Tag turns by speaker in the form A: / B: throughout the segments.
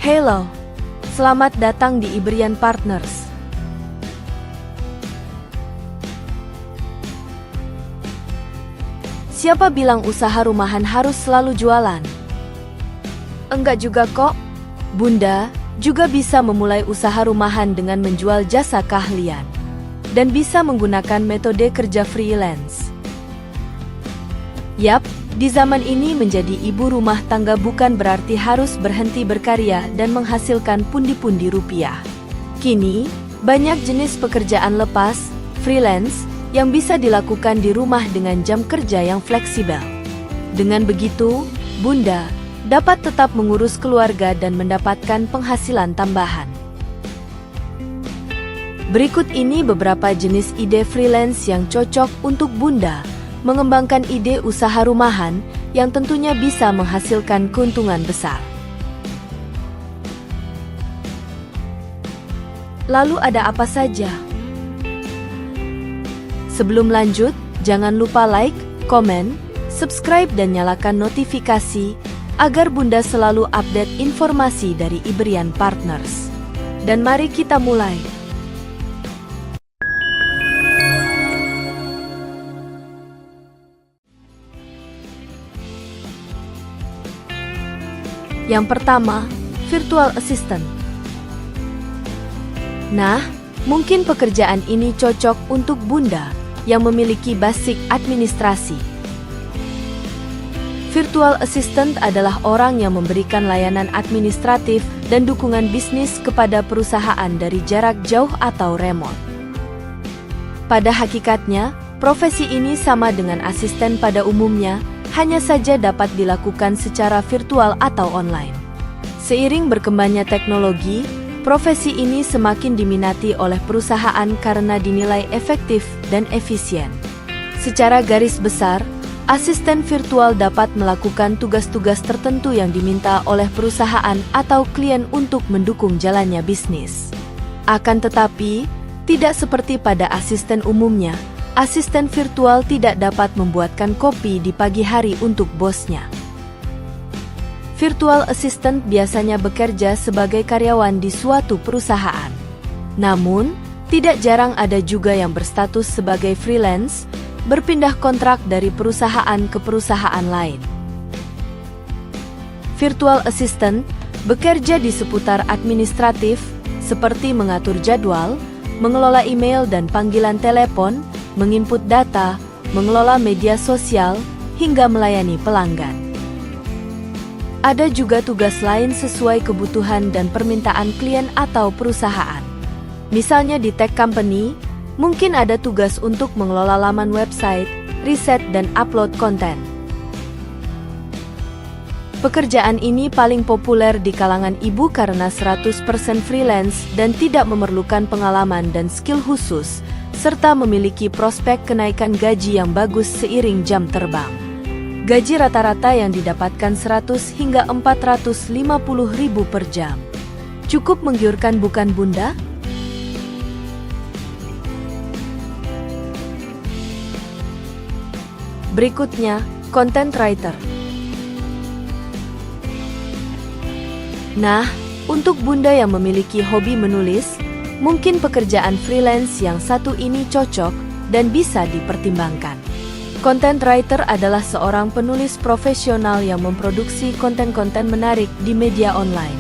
A: Hello, selamat datang di Ibrian Partners. Siapa bilang usaha rumahan harus selalu jualan? Enggak juga kok. Bunda juga bisa memulai usaha rumahan dengan menjual jasa keahlian dan bisa menggunakan metode kerja freelance. Yap, di zaman ini menjadi ibu rumah tangga bukan berarti harus berhenti berkarya dan menghasilkan pundi-pundi rupiah. Kini, banyak jenis pekerjaan lepas, freelance, yang bisa dilakukan di rumah dengan jam kerja yang fleksibel. Dengan begitu, Bunda dapat tetap mengurus keluarga dan mendapatkan penghasilan tambahan. Berikut ini beberapa jenis ide freelance yang cocok untuk Bunda mengembangkan ide usaha rumahan yang tentunya bisa menghasilkan keuntungan besar. Lalu ada apa saja? Sebelum lanjut, jangan lupa like, komen, subscribe dan nyalakan notifikasi agar Bunda selalu update informasi dari Ibrian Partners. Dan mari kita mulai. Yang pertama, virtual assistant. Nah, mungkin pekerjaan ini cocok untuk Bunda yang memiliki basic administrasi. Virtual assistant adalah orang yang memberikan layanan administratif dan dukungan bisnis kepada perusahaan dari jarak jauh atau remote. Pada hakikatnya, profesi ini sama dengan asisten pada umumnya, hanya saja dapat dilakukan secara virtual atau online. Seiring berkembangnya teknologi, profesi ini semakin diminati oleh perusahaan karena dinilai efektif dan efisien. Secara garis besar, asisten virtual dapat melakukan tugas-tugas tertentu yang diminta oleh perusahaan atau klien untuk mendukung jalannya bisnis. Akan tetapi, tidak seperti pada asisten umumnya, asisten virtual tidak dapat membuatkan kopi di pagi hari untuk bosnya. Virtual assistant biasanya bekerja sebagai karyawan di suatu perusahaan. Namun, tidak jarang ada juga yang berstatus sebagai freelance, berpindah kontrak dari perusahaan ke perusahaan lain. Virtual assistant bekerja di seputar administratif, seperti mengatur jadwal, mengelola email dan panggilan telepon, menginput data, mengelola media sosial, hingga melayani pelanggan. Ada juga tugas lain sesuai kebutuhan dan permintaan klien atau perusahaan. Misalnya di tech company, mungkin ada tugas untuk mengelola laman website, riset dan upload konten. Pekerjaan ini paling populer di kalangan ibu karena 100% freelance dan tidak memerlukan pengalaman dan skill khusus, serta memiliki prospek kenaikan gaji yang bagus seiring jam terbang. Gaji rata-rata yang didapatkan 100 hingga 450 ribu per jam. Cukup menggiurkan bukan Bunda? Berikutnya, content writer. Nah, untuk Bunda yang memiliki hobi menulis, mungkin pekerjaan freelance yang satu ini cocok dan bisa dipertimbangkan. Content writer adalah seorang penulis profesional yang memproduksi konten-konten menarik di media online.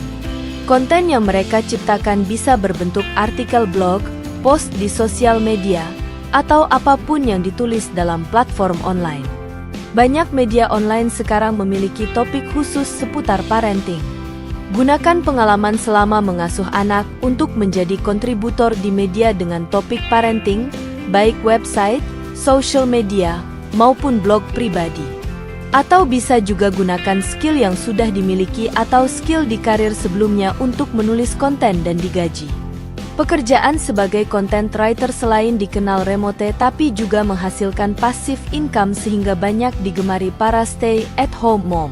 A: Konten yang mereka ciptakan bisa berbentuk artikel blog, post di sosial media, atau apapun yang ditulis dalam platform online. Banyak media online sekarang memiliki topik khusus seputar parenting. Gunakan pengalaman selama mengasuh anak untuk menjadi kontributor di media dengan topik parenting, baik website, social media, maupun blog pribadi. Atau bisa juga gunakan skill yang sudah dimiliki atau skill di karir sebelumnya untuk menulis konten dan digaji. Pekerjaan sebagai content writer selain dikenal remote tapi juga menghasilkan passive income sehingga banyak digemari para stay-at-home mom.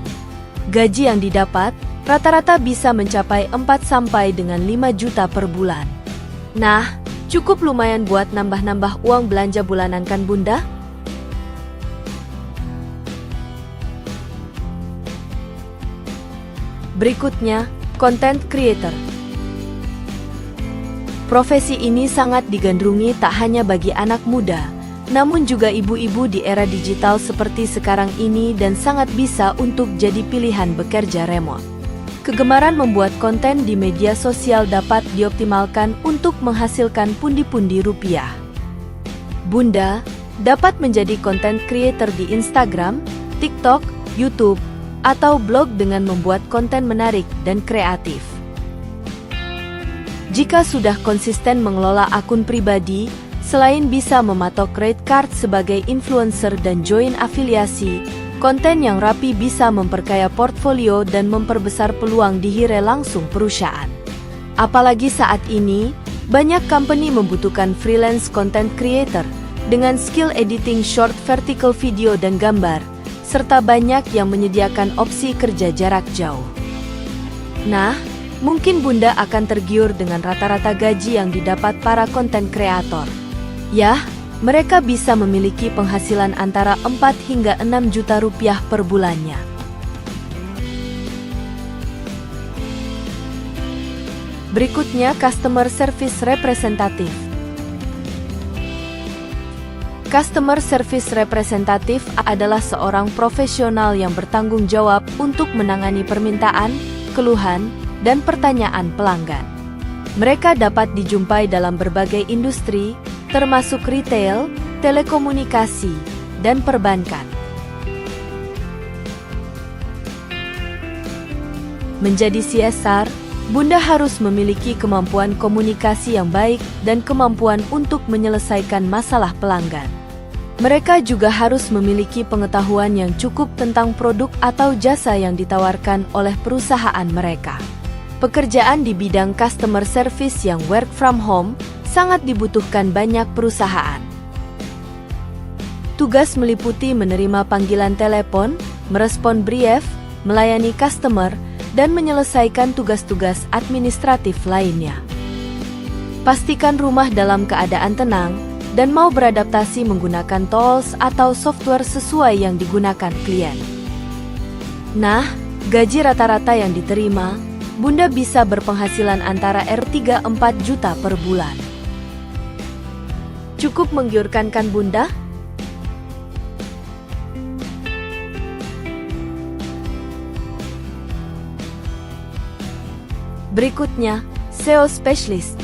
A: Gaji yang didapat rata-rata bisa mencapai 4 sampai dengan 5 juta per bulan. Nah, cukup lumayan buat nambah-nambah uang belanja bulanan kan Bunda? Berikutnya, Content Creator. Profesi ini sangat digandrungi tak hanya bagi anak muda, namun juga ibu-ibu di era digital seperti sekarang ini dan sangat bisa untuk jadi pilihan bekerja remote. Kegemaran membuat konten di media sosial dapat dioptimalkan untuk menghasilkan pundi-pundi rupiah. Bunda dapat menjadi content creator di Instagram, TikTok, YouTube, atau blog dengan membuat konten menarik dan kreatif. Jika sudah konsisten mengelola akun pribadi, selain bisa mematok rate card sebagai influencer dan join afiliasi, konten yang rapi bisa memperkaya portfolio dan memperbesar peluang dihire langsung perusahaan. Apalagi saat ini, banyak company membutuhkan freelance content creator dengan skill editing short vertical video dan gambar, serta banyak yang menyediakan opsi kerja jarak jauh. Nah, mungkin Bunda akan tergiur dengan rata-rata gaji yang didapat para konten kreator. Yah, mereka bisa memiliki penghasilan antara 4 hingga 6 juta rupiah per bulannya. Berikutnya, Customer Service Representative. Customer Service Representative adalah seorang profesional yang bertanggung jawab untuk menangani permintaan, keluhan, dan pertanyaan pelanggan. Mereka dapat dijumpai dalam berbagai industri, termasuk retail, telekomunikasi, dan perbankan. Menjadi CSR, Bunda harus memiliki kemampuan komunikasi yang baik dan kemampuan untuk menyelesaikan masalah pelanggan. Mereka juga harus memiliki pengetahuan yang cukup tentang produk atau jasa yang ditawarkan oleh perusahaan mereka. Pekerjaan di bidang customer service yang work from home sangat dibutuhkan banyak perusahaan. Tugas meliputi menerima panggilan telepon, merespon brief, melayani customer, dan menyelesaikan tugas-tugas administratif lainnya. Pastikan rumah dalam keadaan tenang dan mau beradaptasi menggunakan tools atau software sesuai yang digunakan klien. Nah, gaji rata-rata yang diterima, Bunda bisa berpenghasilan antara R3-4 juta per bulan. Cukup menggiurkan kan Bunda? Berikutnya, SEO Specialist.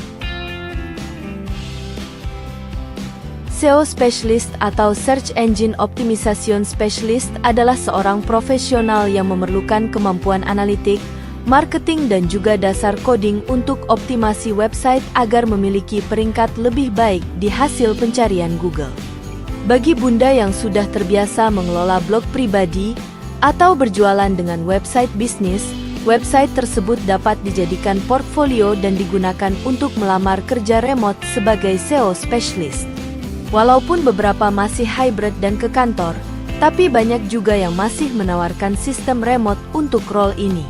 A: SEO Specialist atau Search Engine Optimization Specialist adalah seorang profesional yang memerlukan kemampuan analitik, marketing dan juga dasar coding untuk optimasi website agar memiliki peringkat lebih baik di hasil pencarian Google. Bagi Bunda yang sudah terbiasa mengelola blog pribadi atau berjualan dengan website bisnis, website tersebut dapat dijadikan portfolio dan digunakan untuk melamar kerja remote sebagai SEO Specialist. Walaupun beberapa masih hybrid dan ke kantor, tapi banyak juga yang masih menawarkan sistem remote untuk role ini.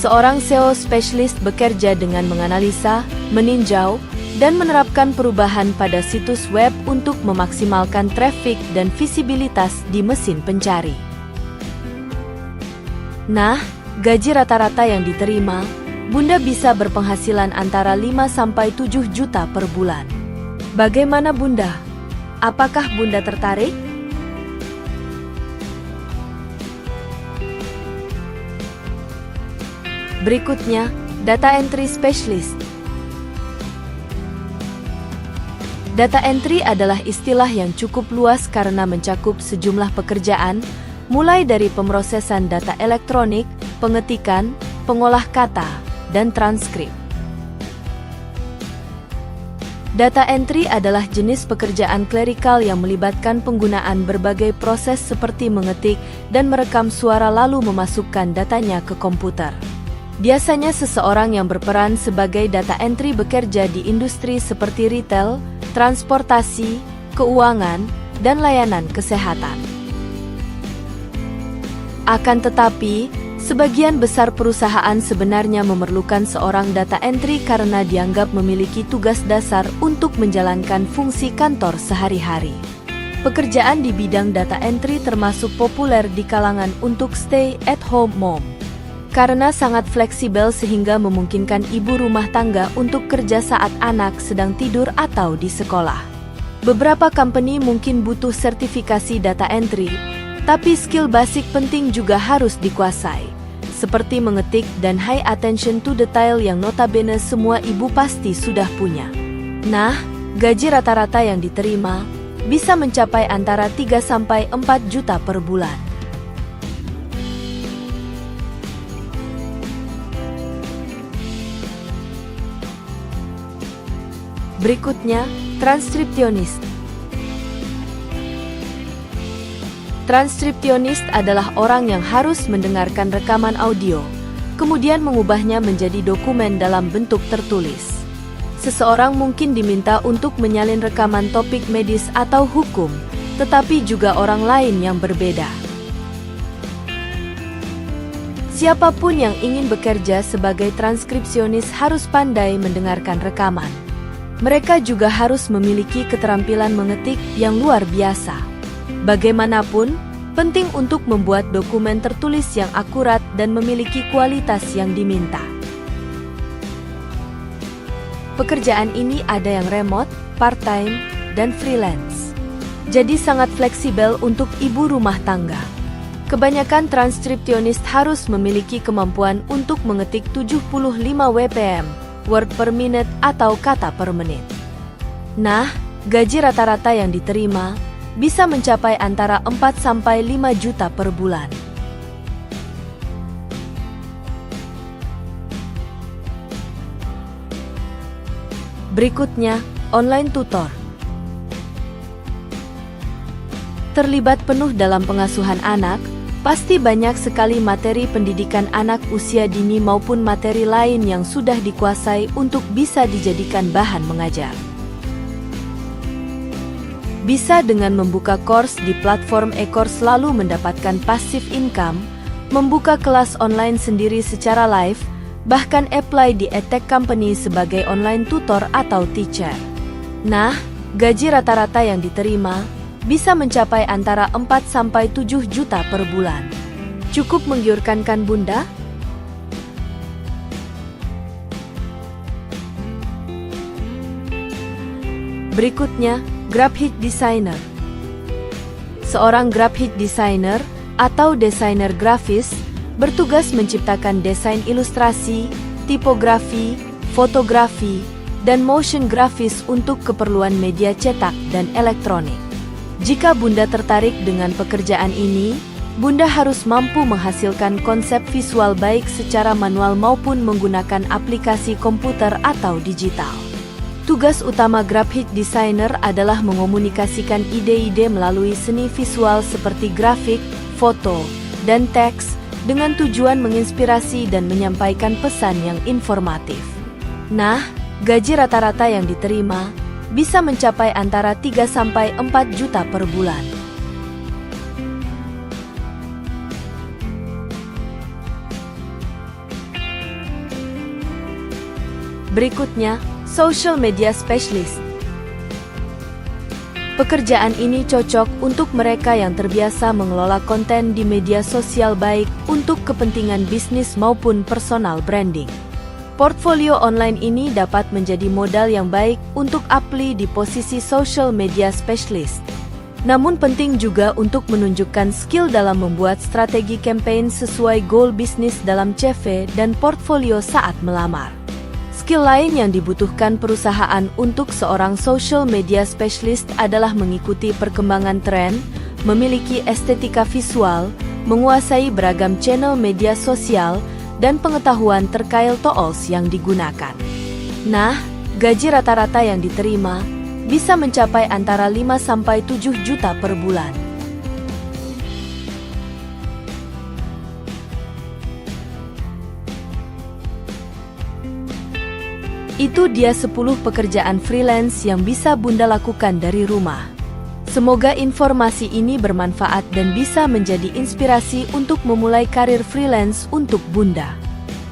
A: Seorang SEO Specialist bekerja dengan menganalisa, meninjau, dan menerapkan perubahan pada situs web untuk memaksimalkan traffic dan visibilitas di mesin pencari. Nah, gaji rata-rata yang diterima, Bunda bisa berpenghasilan antara 5-7 juta per bulan. Bagaimana Bunda? Apakah Bunda tertarik? Berikutnya, Data Entry Specialist. Data entry adalah istilah yang cukup luas karena mencakup sejumlah pekerjaan, mulai dari pemrosesan data elektronik, pengetikan, pengolah kata, dan transkrip. Data entry adalah jenis pekerjaan klerikal yang melibatkan penggunaan berbagai proses seperti mengetik dan merekam suara lalu memasukkan datanya ke komputer. Biasanya seseorang yang berperan sebagai data entry bekerja di industri seperti retail, transportasi, keuangan, dan layanan kesehatan. Akan tetapi, sebagian besar perusahaan sebenarnya memerlukan seorang data entry karena dianggap memiliki tugas dasar untuk menjalankan fungsi kantor sehari-hari. Pekerjaan di bidang data entry termasuk populer di kalangan untuk stay-at-home mom. karena sangat fleksibel sehingga memungkinkan ibu rumah tangga untuk kerja saat anak sedang tidur atau di sekolah. Beberapa company mungkin butuh sertifikasi data entry, tapi skill basic penting juga harus dikuasai, seperti mengetik dan high attention to detail yang notabene semua ibu pasti sudah punya. Nah, gaji rata-rata yang diterima bisa mencapai antara 3–4 juta per bulan. Berikutnya, transkripsionis. Transkripsionis adalah orang yang harus mendengarkan rekaman audio, kemudian mengubahnya menjadi dokumen dalam bentuk tertulis. Seseorang mungkin diminta untuk menyalin rekaman topik medis atau hukum, tetapi juga orang lain yang berbeda. Siapapun yang ingin bekerja sebagai transkripsionis harus pandai mendengarkan rekaman. Mereka juga harus memiliki keterampilan mengetik yang luar biasa. Bagaimanapun, penting untuk membuat dokumen tertulis yang akurat dan memiliki kualitas yang diminta. Pekerjaan ini ada yang remote, part-time, dan freelance. Jadi sangat fleksibel untuk ibu rumah tangga. Kebanyakan transkripsionis harus memiliki kemampuan untuk mengetik 75 WPM, word per minute atau kata per menit. Nah, gaji rata-rata yang diterima bisa mencapai antara 4–5 juta per bulan. Berikutnya, online tutor. Terlibat penuh dalam pengasuhan anak, pasti banyak sekali materi pendidikan anak usia dini maupun materi lain yang sudah dikuasai untuk bisa dijadikan bahan mengajar. Bisa dengan membuka course di platform e-course lalu mendapatkan passive income, membuka kelas online sendiri secara live, bahkan apply di edtech company sebagai online tutor atau teacher. Nah, gaji rata-rata yang diterima bisa mencapai antara 4–7 juta per bulan. Cukup menggiurkan kan Bunda? Berikutnya, graphic designer. Seorang graphic designer atau desainer grafis bertugas menciptakan desain ilustrasi, tipografi, fotografi, dan motion grafis untuk keperluan media cetak dan elektronik. Jika Bunda tertarik dengan pekerjaan ini, Bunda harus mampu menghasilkan konsep visual baik secara manual maupun menggunakan aplikasi komputer atau digital. Tugas utama graphic designer adalah mengomunikasikan ide-ide melalui seni visual seperti grafik, foto, dan teks dengan tujuan menginspirasi dan menyampaikan pesan yang informatif. Nah, gaji rata-rata yang diterima bisa mencapai antara 3–4 juta per bulan. Berikutnya, social media specialist. Pekerjaan ini cocok untuk mereka yang terbiasa mengelola konten di media sosial baik untuk kepentingan bisnis maupun personal branding. Portfolio online ini dapat menjadi modal yang baik untuk apply di posisi social media specialist. Namun penting juga untuk menunjukkan skill dalam membuat strategi campaign sesuai goal bisnis dalam CV dan portfolio saat melamar. Skill lain yang dibutuhkan perusahaan untuk seorang social media specialist adalah mengikuti perkembangan tren, memiliki estetika visual, menguasai beragam channel media sosial, dan pengetahuan terkait tools yang digunakan. Nah, gaji rata-rata yang diterima bisa mencapai antara 5–7 juta per bulan. Itu dia 10 pekerjaan freelance yang bisa Bunda lakukan dari rumah. Semoga informasi ini bermanfaat dan bisa menjadi inspirasi untuk memulai karir freelance untuk Bunda.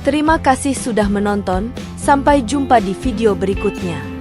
A: Terima kasih sudah menonton, sampai jumpa di video berikutnya.